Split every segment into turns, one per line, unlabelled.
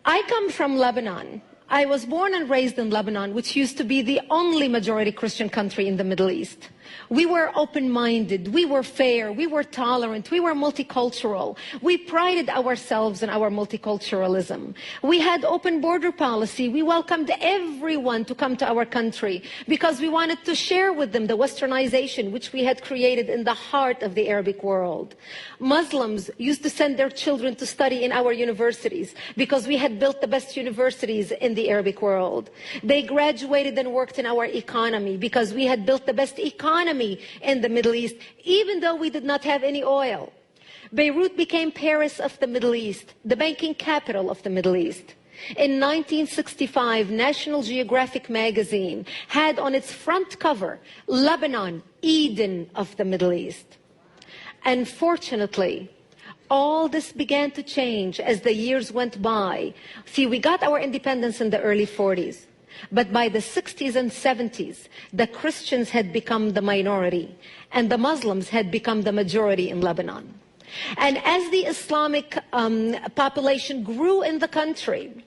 I come from Lebanon. I was born and raised in Lebanon, which used to be the only majority Christian country in the Middle East. We were open-minded, we were fair, we were tolerant, we were multicultural. We prided ourselves in our multiculturalism. We had open border policy. We welcomed everyone to come to our country because we wanted to share with them the westernization which we had created in the heart of the Arabic world. Muslims used to send their children to study in our universities because we had built the best universities in the Arabic world. They graduated and worked in our economy because we had built the best economy in the Middle East, even though we did not have any oil. Beirut became Paris of the Middle East, the banking capital of the Middle East. In 1965, National Geographic magazine had on its front cover, Lebanon, Eden of the Middle East. Unfortunately, all this began to change as the years went by. See, we got our independence in the early 40s. But by the 60s and 70s, the Christians had become the minority and the Muslims had become the majority in Lebanon. And as the Islamic population grew in the country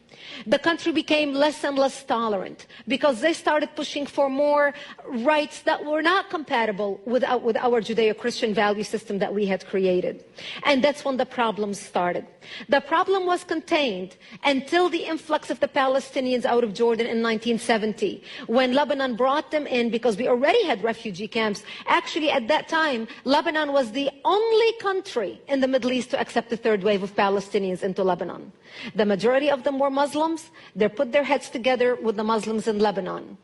became less and less tolerant because they started pushing for more rights that were not compatible with our Judeo-Christian value system that we had created. And that's when the problems started. The problem was contained until the influx of the Palestinians out of Jordan in 1970, when Lebanon brought them in because we already had refugee camps. Actually, at that time, Lebanon was the only country in the Middle East to accept the third wave of Palestinians into Lebanon. The majority of them were Muslims. They put their heads together with the Muslims in Lebanon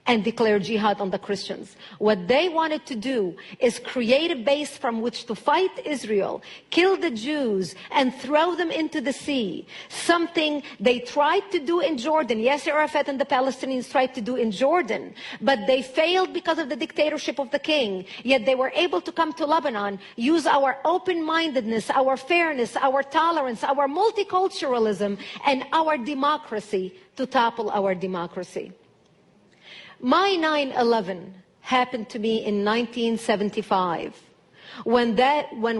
and declared jihad on the Christians. What they wanted to do is create a base from which to fight Israel, kill the Jews, and throw them into the sea. Something they tried to do in Jordan. Yasser Arafat and the Palestinians tried to do in Jordan, but they failed because of the dictatorship of the king. Yet they were able to come to Lebanon, use our open-mindedness, our fairness, our tolerance, our multiculturalism, and our democracy to topple our democracy. My 9/11 happened to me in 1975 when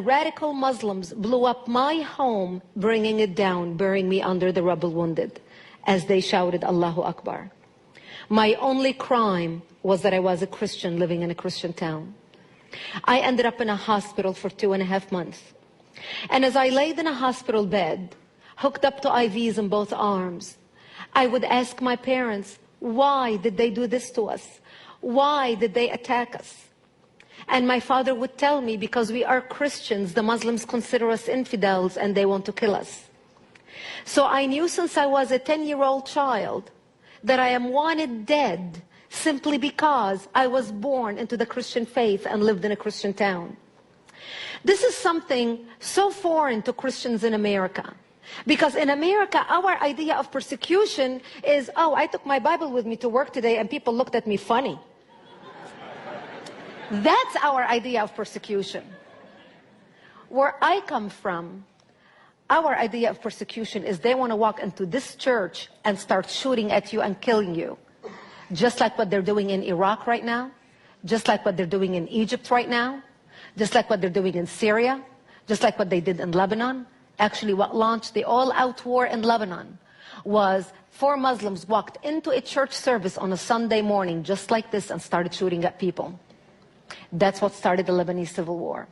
radical Muslims blew up my home, bringing it down, burying me under the rubble wounded as they shouted Allahu Akbar. My only crime was that I was a Christian living in a Christian town. I ended up in a hospital for 2.5 months. And as I laid in a hospital bed, hooked up to IVs in both arms, I would ask my parents, why did they do this to us? Why did they attack us? And my father would tell me, because we are Christians, the Muslims consider us infidels and they want to kill us. So I knew since I was a 10-year-old child that I am wanted dead simply because I was born into the Christian faith and lived in a Christian town. This is something so foreign to Christians in America. Because in America, our idea of persecution is, oh, I took my Bible with me to work today and people looked at me funny. That's our idea of persecution. Where I come from, our idea of persecution is they want to walk into this church and start shooting at you and killing you. Just like what they're doing in Iraq right now, just like what they're doing in Egypt right now, just like what they're doing in Syria, just like what they did in Lebanon. Actually, what launched the all-out war in Lebanon was 4 Muslims walked into a church service on a Sunday morning just like this and started shooting at people. That's what started the Lebanese civil war.